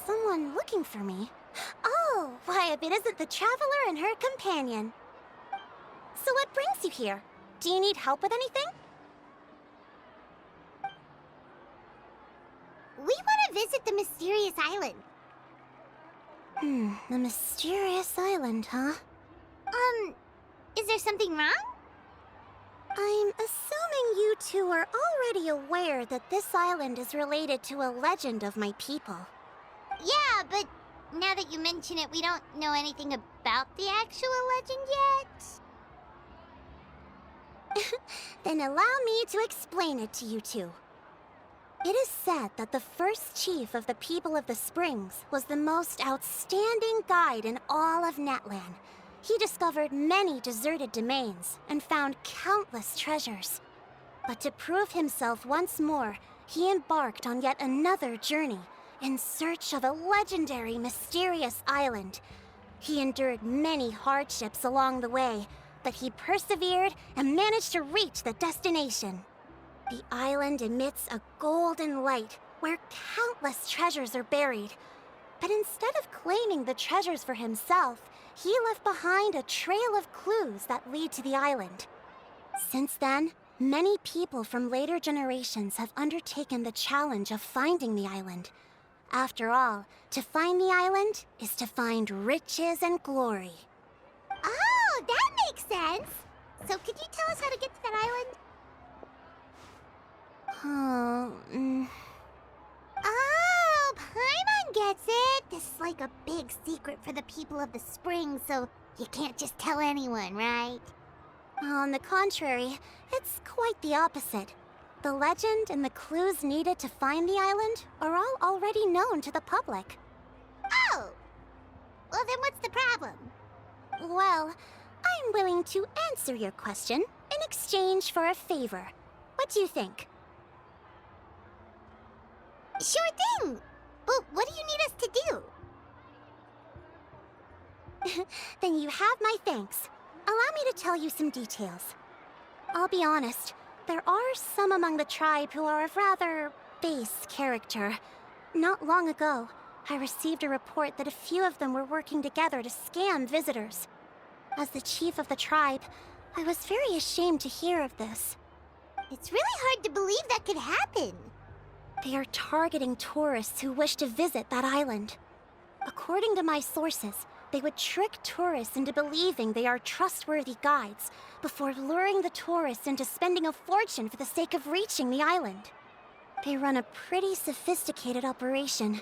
someone looking for me. Oh, why, if it isn't the traveler and her companion. So what brings you here? Do you need help with anything? We want to visit the mysterious island. The mysterious island, huh? Is there something wrong? I'm assuming you two are already aware that this island is related to a legend of my people. Yeah, but now that you mention it, we don't know anything about the actual legend yet. Then allow me to explain it to you two. It is said that the first chief of the people of the Springs was the most outstanding guide in all of Natlan. He discovered many deserted domains and found countless treasures. But to prove himself once more, he embarked on yet another journey in search of a legendary, mysterious island. He endured many hardships along the way, but he persevered and managed to reach the destination. The island emits a golden light where countless treasures are buried. But instead of claiming the treasures for himself, he left behind a trail of clues that lead to the island. Since then, many people from later generations have undertaken the challenge of finding the island. After all, to find the island is to find riches and glory. Oh, that makes sense. So could you tell us how to get to that island? Oh, Paimon gets it. This is like a big secret for the people of the spring, so you can't just tell anyone, right? On the contrary, it's quite the opposite. The legend and the clues needed to find the island are all already known to the public. Oh! Well, then what's the problem? Well, I'm willing to answer your question in exchange for a favor. What do you think? Sure thing! But what do you need us to do? Then you have my thanks. Allow me to tell you some details. I'll be honest, there are some among the tribe who are of rather base character. Not long ago, I received a report that a few of them were working together to scam visitors. As the chief of the tribe, I was very ashamed to hear of this. It's really hard to believe that could happen. They are targeting tourists who wish to visit that island. According to my sources, they would trick tourists into believing they are trustworthy guides before luring the tourists into spending a fortune for the sake of reaching the island. They run a pretty sophisticated operation.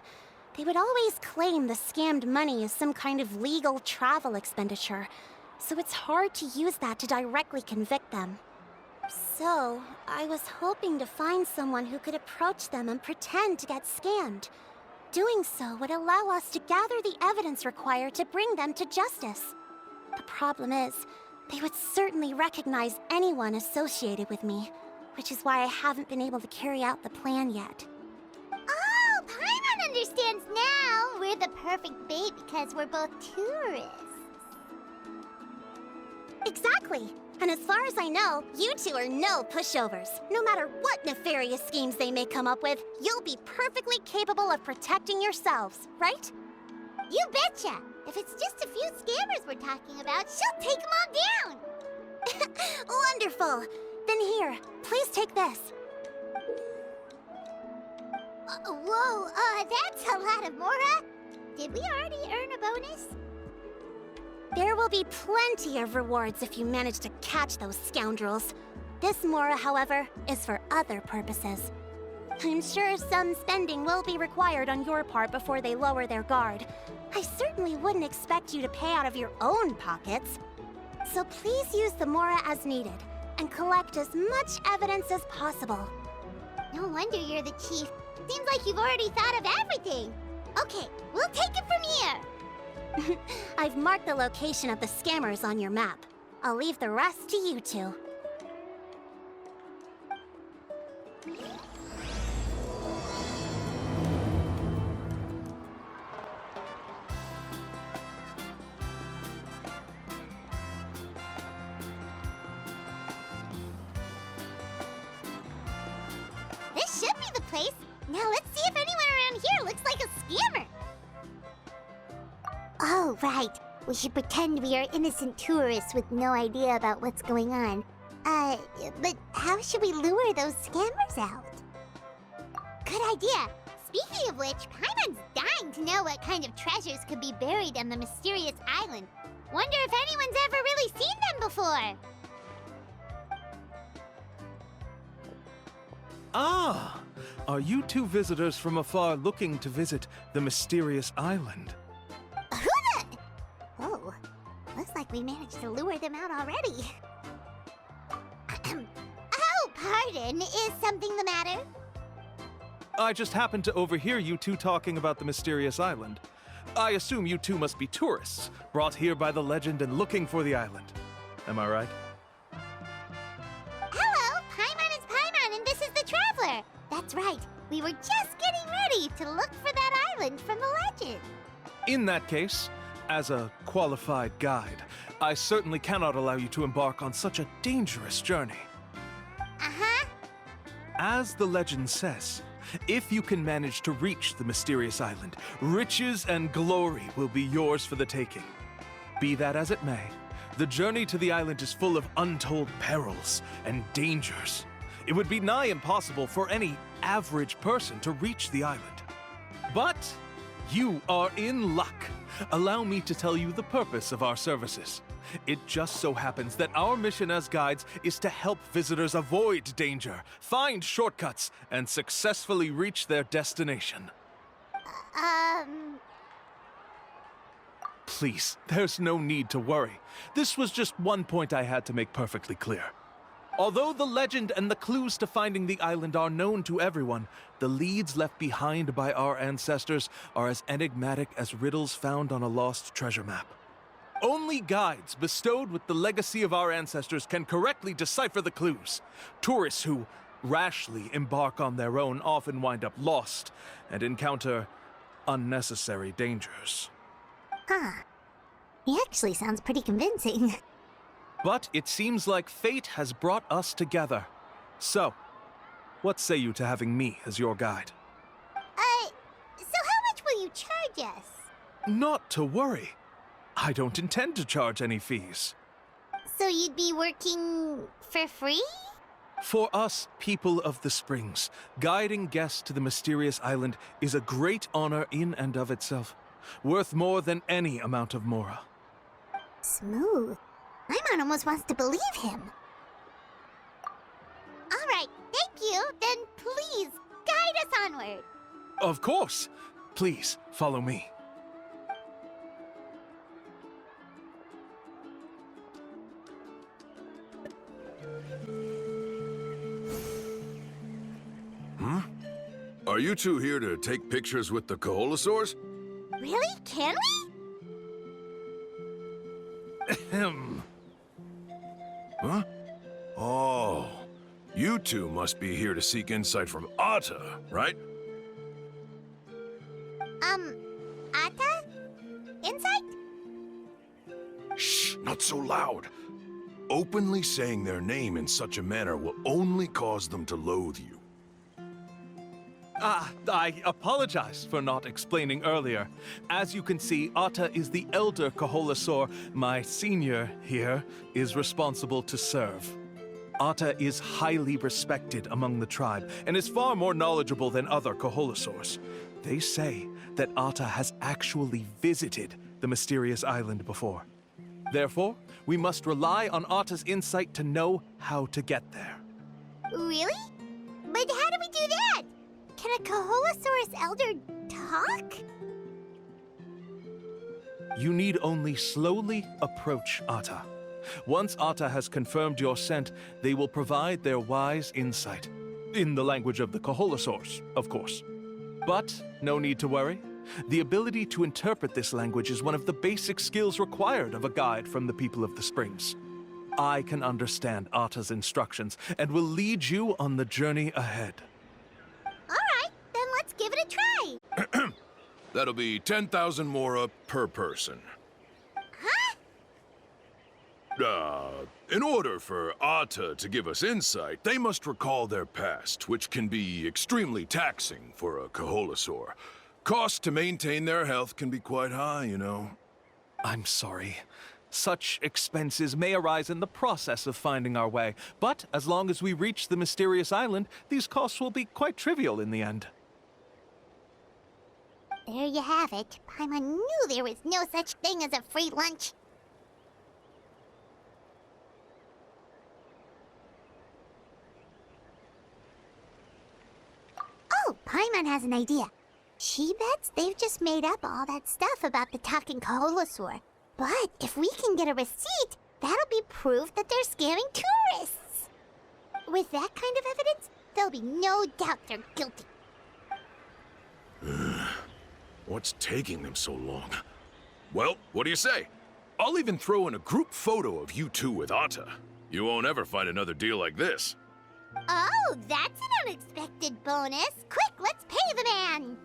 They would always claim the scammed money is some kind of legal travel expenditure, so it's hard to use that to directly convict them. So, I was hoping to find someone who could approach them and pretend to get scammed. Doing so would allow us to gather the evidence required to bring them to justice. The problem is, they would certainly recognize anyone associated with me, which is why I haven't been able to carry out the plan yet. Oh, Paimon understands now! We're the perfect bait because we're both tourists. Exactly! And as far as I know, you two are no pushovers. No matter what nefarious schemes they may come up with, you'll be perfectly capable of protecting yourselves, right? You betcha! If it's just a few scammers we're talking about, she'll take them all down! Wonderful! Then here, please take this. Whoa, that's a lot of Mora! Did we already earn a bonus? There will be plenty of rewards if you manage to catch those scoundrels. This Mora, however, is for other purposes. I'm sure some spending will be required on your part before they lower their guard. I certainly wouldn't expect you to pay out of your own pockets. So please use the Mora as needed, and collect as much evidence as possible. No wonder you're the chief. Seems like you've already thought of everything. Okay, we'll take it from here. I've marked the location of the scammers on your map. I'll leave the rest to you two. This should be the place. Now let's see if anyone around here looks like a scammer. Oh, right. We should pretend we are innocent tourists with no idea about what's going on. But how should we lure those scammers out? Good idea. Speaking of which, Paimon's dying to know what kind of treasures could be buried on the mysterious island. Wonder if anyone's ever really seen them before. Ah! Are you two visitors from afar looking to visit the mysterious island? Who the... Oh, looks like we managed to lure them out already. Oh, pardon. Is something the matter? I just happened to overhear you two talking about the mysterious island. I assume you two must be tourists, brought here by the legend and looking for the island. Am I right? Hello, Paimon is Paimon, and this is the Traveler. That's right. We were just getting ready to look for that island from the legend. In that case, as a qualified guide, I certainly cannot allow you to embark on such a dangerous journey. Uh-huh. As the legend says, if you can manage to reach the mysterious island, riches and glory will be yours for the taking. Be that as it may, the journey to the island is full of untold perils and dangers. It would be nigh impossible for any average person to reach the island. But you are in luck. Allow me to tell you the purpose of our services. It just so happens that our mission as guides is to help visitors avoid danger, find shortcuts, and successfully reach their destination. Please, there's no need to worry. This was just one point I had to make perfectly clear. Although the legend and the clues to finding the island are known to everyone, the leads left behind by our ancestors are as enigmatic as riddles found on a lost treasure map. Only guides bestowed with the legacy of our ancestors can correctly decipher the clues. Tourists who rashly embark on their own often wind up lost and encounter unnecessary dangers. Huh. He actually sounds pretty convincing. But it seems like fate has brought us together. So, what say you to having me as your guide? So how much will you charge us? Not to worry. I don't intend to charge any fees. So you'd be working for free? For us, people of the Springs, guiding guests to the mysterious island is a great honor in and of itself, worth more than any amount of mora. Smooth. Paimon almost wants to believe him. All right, thank you. Then please, guide us onward. Of course. Please, follow me. Are you two here to take pictures with the Koholosaurs? Really? Can we? Ahem. Huh? Oh, you two must be here to seek insight from Atta, right? Atta? Insight? Shh, not so loud. Openly saying their name in such a manner will only cause them to loathe you. I apologize for not explaining earlier. As you can see, Atta is the elder Koholosaur. My senior here is responsible to serve. Atta is highly respected among the tribe and is far more knowledgeable than other Koholosaurs. They say that Atta has actually visited the mysterious island before. Therefore, we must rely on Atta's insight to know how to get there. Really? But how do we do that? Can a Koholosaurus elder talk? You need only slowly approach Atta. Once Atta has confirmed your scent, they will provide their wise insight. In the language of the Koholosaurs, of course. But no need to worry. The ability to interpret this language is one of the basic skills required of a guide from the people of the Springs. I can understand Atta's instructions and will lead you on the journey ahead. All right, then let's give it a try. That'll be 10,000 mora per person. Huh? In order for Atta to give us insight, they must recall their past, which can be extremely taxing for a Koholosaur. Cost to maintain their health can be quite high, you know. I'm sorry. Such expenses may arise in the process of finding our way, but as long as we reach the mysterious island, these costs will be quite trivial in the end. There you have it. Paimon knew there was no such thing as a free lunch. Oh, Paimon has an idea. She bets they've just made up all that stuff about the talking Kaholosaur. But if we can get a receipt, that'll be proof that they're scamming tourists. With that kind of evidence, there'll be no doubt they're guilty. What's taking them so long? Well, what do you say? I'll even throw in a group photo of you two with Atta. You won't ever find another deal like this. Oh, that's an unexpected bonus. Quick, let's pay the man.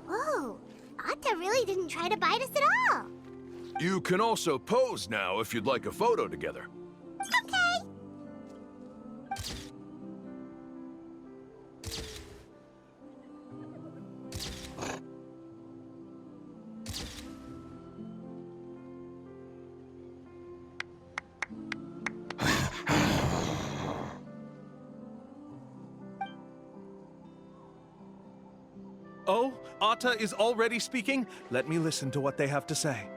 Whoa, Atta really didn't try to bite us at all. You can also pose now if you'd like a photo together. Okay. Oh, Atta is already speaking? Let me listen to what they have to say.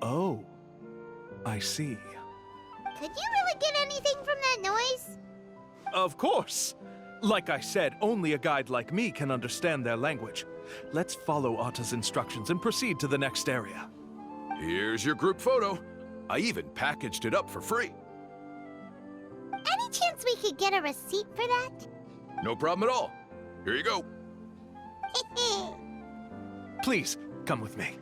Oh, I see. Could you really get anything from that noise? Of course! Like I said, only a guide like me can understand their language. Let's follow Atta's instructions and proceed to the next area. Here's your group photo. I even packaged it up for free. Any chance we could get a receipt for that? No problem at all. Here you go. Please, come with me.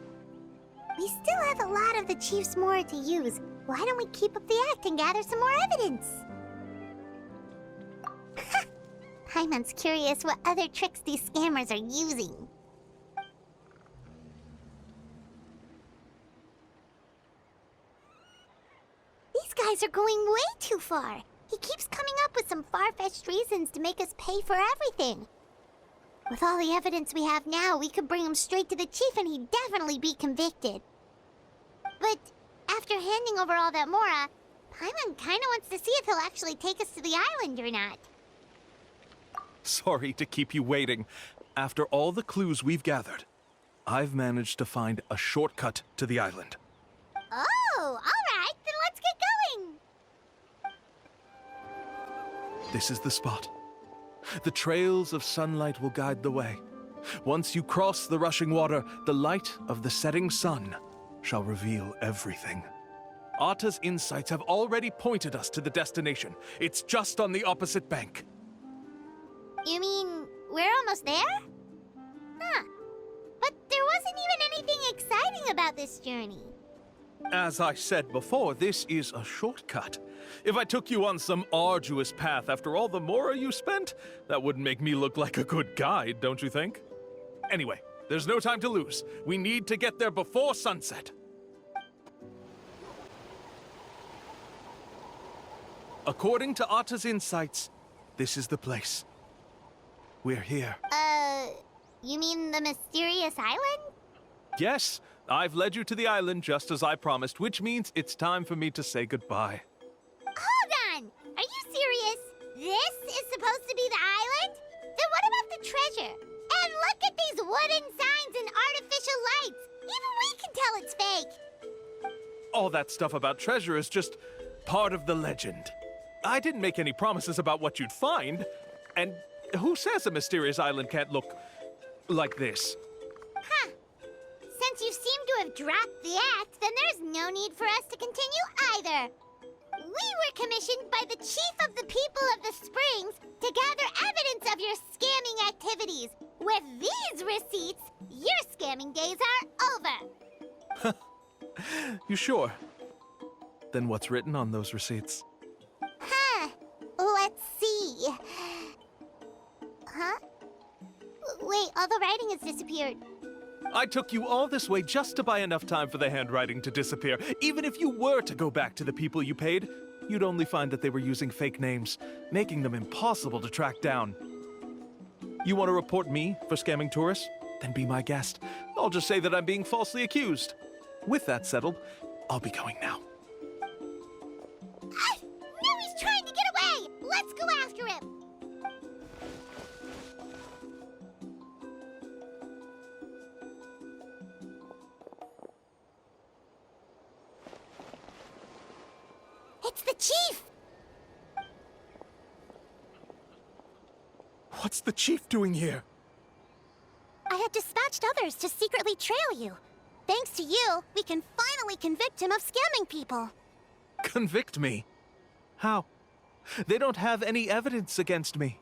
We still have a lot of the Chief's Mora to use. Why don't we keep up the act and gather some more evidence? Paimon's curious what other tricks these scammers are using. These guys are going way too far. He keeps coming up with some far-fetched reasons to make us pay for everything. With all the evidence we have now, we could bring him straight to the chief and he'd definitely be convicted. But after handing over all that Mora, Paimon kinda wants to see if he'll actually take us to the island or not. Sorry to keep you waiting. After all the clues we've gathered, I've managed to find a shortcut to the island. Oh, alright, then let's get going! This is the spot. The trails of sunlight will guide the way. Once you cross the rushing water, the light of the setting sun shall reveal everything. Atta's insights have already pointed us to the destination. It's just on the opposite bank. You mean, we're almost there? Huh. But there wasn't even anything exciting about this journey. As I said before, this is a shortcut. If I took you on some arduous path after all the Mora you spent, that wouldn't make me look like a good guide, don't you think? Anyway, there's no time to lose. We need to get there before sunset. According to Atta's insights, this is the place. We're here. You mean the mysterious island? Yes, I've led you to the island just as I promised, which means it's time for me to say goodbye. Hold on! Are you serious? This is supposed to be the island? Then what about the treasure? And look at these wooden signs and artificial lights! Even we can tell it's fake! All that stuff about treasure is just part of the legend. I didn't make any promises about what you'd find. And who says a mysterious island can't look like this? Huh. Since you seem to have dropped the act, then there's no need for us to continue either. We were commissioned by the chief of the people of the Springs to gather evidence of your scamming activities. With these receipts, your scamming days are over. You sure? Then what's written on those receipts? Huh. Let's see. Huh? Wait, all the writing has disappeared. I took you all this way just to buy enough time for the handwriting to disappear. Even if you were to go back to the people you paid, you'd only find that they were using fake names, making them impossible to track down. You want to report me for scamming tourists? Then be my guest. I'll just say that I'm being falsely accused. With that settled, I'll be going now. Now he's trying to get away! Let's go after him! It's the chief! What's the chief doing here? I had dispatched others to secretly trail you. Thanks to you, we can finally convict him of scamming people. Convict me? How? They don't have any evidence against me.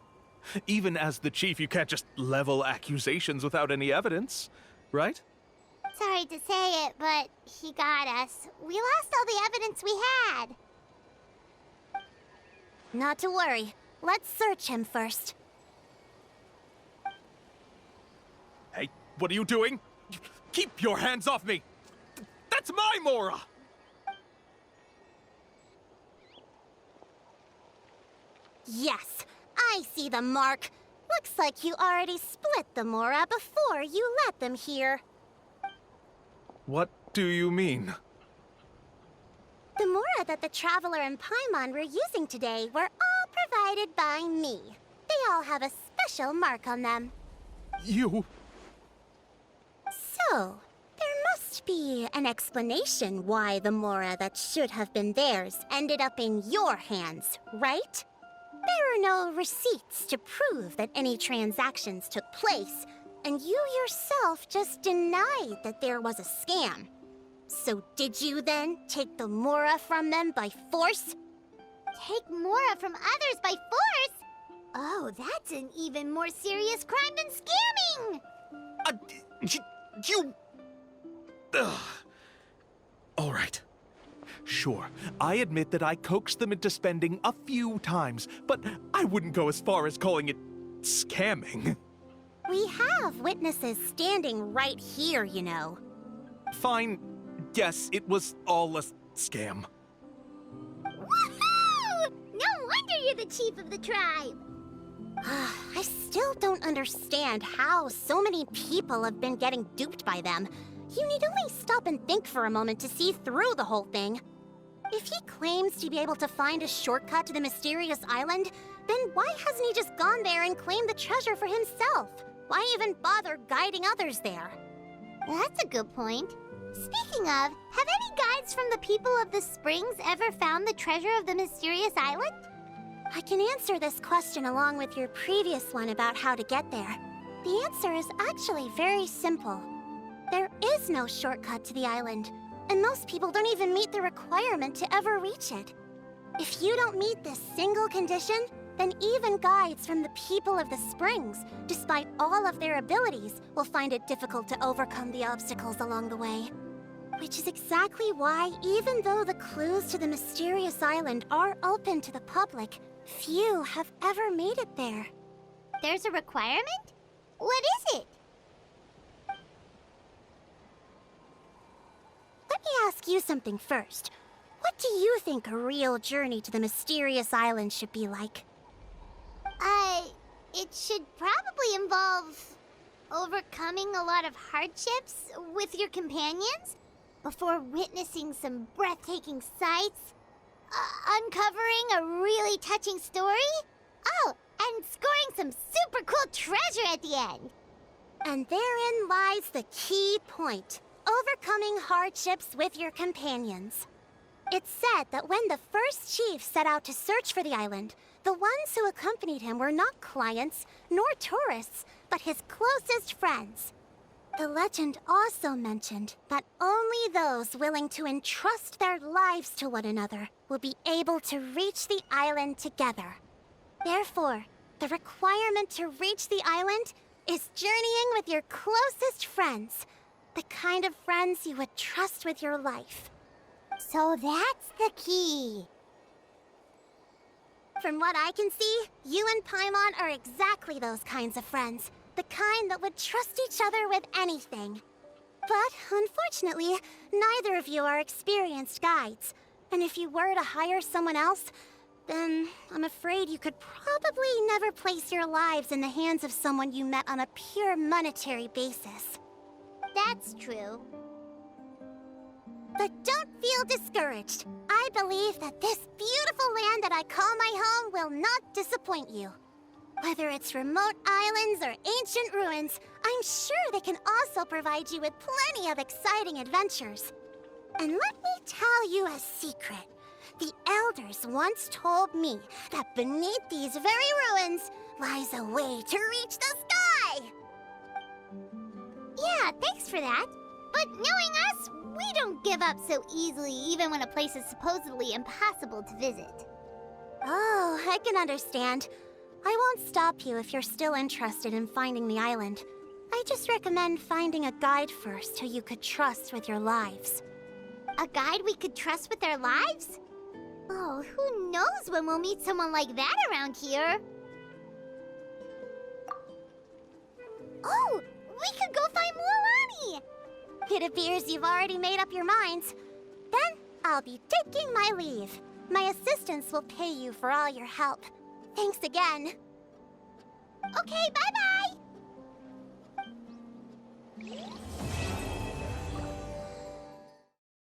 Even as the chief, you can't just level accusations without any evidence, right? Sorry to say it, but he got us. We lost all the evidence we had. Not to worry. Let's search him first. Hey, what are you doing? Keep your hands off me! That's my Mora! Yes, I see the mark. Looks like you already split the Mora before you let them here. What do you mean? The Mora that the Traveler and Paimon were using today were all provided by me. They all have a special mark on them. You... So, there must be an explanation why the Mora that should have been theirs ended up in your hands, right? There are no receipts to prove that any transactions took place, and you yourself just denied that there was a scam. So did you then take the Mora from them by force? Take Mora from others by force? Oh, that's an even more serious crime than scamming! You... Ugh. All right. Sure, I admit that I coaxed them into spending a few times, but I wouldn't go as far as calling it scamming. We have witnesses standing right here, you know. Fine. Yes, it was all a scam. Woohoo! No wonder you're the chief of the tribe! I still don't understand how so many people have been getting duped by them. You need only stop and think for a moment to see through the whole thing. If he claims to be able to find a shortcut to the mysterious island, then why hasn't he just gone there and claimed the treasure for himself? Why even bother guiding others there? That's a good point. Speaking of, have any guides from the people of the Springs ever found the treasure of the mysterious island? I can answer this question along with your previous one about how to get there. The answer is actually very simple. There is no shortcut to the island, and most people don't even meet the requirement to ever reach it. If you don't meet this single condition, then even guides from the people of the Springs, despite all of their abilities, will find it difficult to overcome the obstacles along the way. Which is exactly why, even though the clues to the mysterious island are open to the public, few have ever made it there. There's a requirement? What is it? Let me ask you something first. What do you think a real journey to the mysterious island should be like? It should probably involve overcoming a lot of hardships with your companions before witnessing some breathtaking sights, uncovering a really touching story, oh, and scoring some super cool treasure at the end. And therein lies the key point. Overcoming hardships with your companions. It's said that when the first chief set out to search for the island, the ones who accompanied him were not clients nor tourists, but his closest friends. The legend also mentioned that only those willing to entrust their lives to one another will be able to reach the island together. Therefore, the requirement to reach the island is journeying with your closest friends. The kind of friends you would trust with your life. So that's the key. From what I can see, you and Paimon are exactly those kinds of friends. the kind that would trust each other with anything. But unfortunately, neither of you are experienced guides. And if you were to hire someone else, then I'm afraid you could probably never place your lives in the hands of someone you met on a pure monetary basis. That's true. But don't feel discouraged. I believe that this beautiful land that I call my home will not disappoint you. Whether it's remote islands or ancient ruins, I'm sure they can also provide you with plenty of exciting adventures. And let me tell you a secret. The elders once told me that beneath these very ruins lies a way to reach the sky! Yeah, thanks for that. But knowing us, we don't give up so easily even when a place is supposedly impossible to visit. Oh, I can understand. I won't stop you if you're still interested in finding the island. I just recommend finding a guide first who you could trust with your lives. A guide we could trust with our lives? Oh, who knows when we'll meet someone like that around here? Oh, we could go find Mualani! It appears you've already made up your minds. Then, I'll be taking my leave. My assistants will pay you for all your help. Thanks again. Okay, bye-bye!